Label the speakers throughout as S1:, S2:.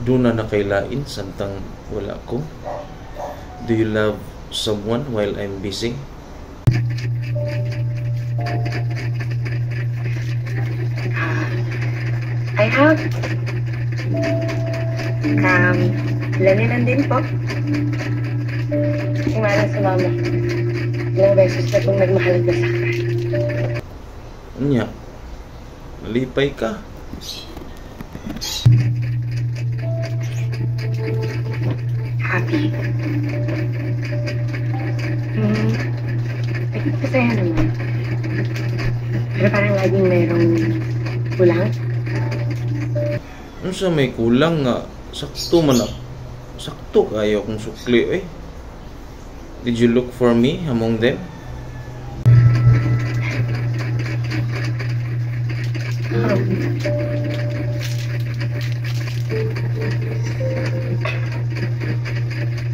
S1: Doon na nakailain samtang wala ko. Do you love someone while I'm busy?
S2: I have. Lanilan din po. Kumala sa mama. Ilang beses na itong nagmahal na sa akin.
S1: Nya, nalipay ka.
S2: Happy. Masaya naman. Pero parang laging mayroong kulang.
S1: Ano sa may kulang nga? Sakto man ako. Sakto kayo kung sukli eh. Did you look for me among them?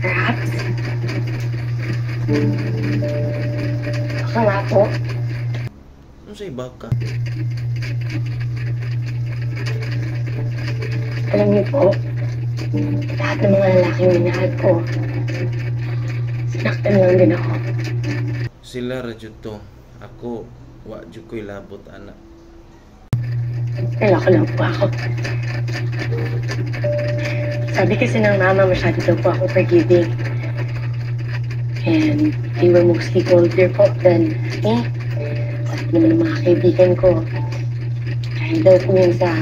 S2: Perhaps. Baka nga po.
S1: Ano sa iba ka?
S2: Alam niyo po, lahat ng mga lalaking minahal ko, sinaktan lang din ako.
S1: Sila radyo to. Ako, wa jud ko'y labot anak.
S2: Naloko lang po ako. Sabi kasi ng mama, masyado daw po ako forgiving. And they were mostly colder po than me. At naman ng mga kaibigan ko. Dahil daw po yun sa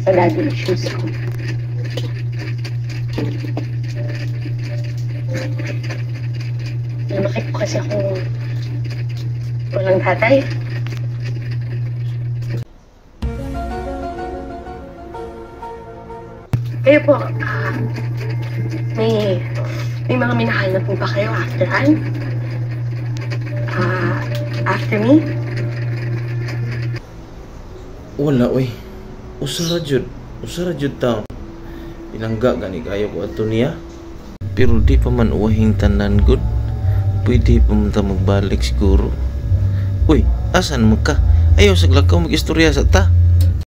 S2: daddy issues ko. Lumaki po kasi ako walang tatay. Kayo po, may mga minahal na po ba kayo after Ann? After me?
S1: Wala oy. Usara jud taon. Pinangga gani kayo ko ato niya. Pero di pa man uwahing tanan good. Pwede pa man ta magbalik siguro. Uy, asan mo ka? Ayaw saglakaw mag-istorya sa ta.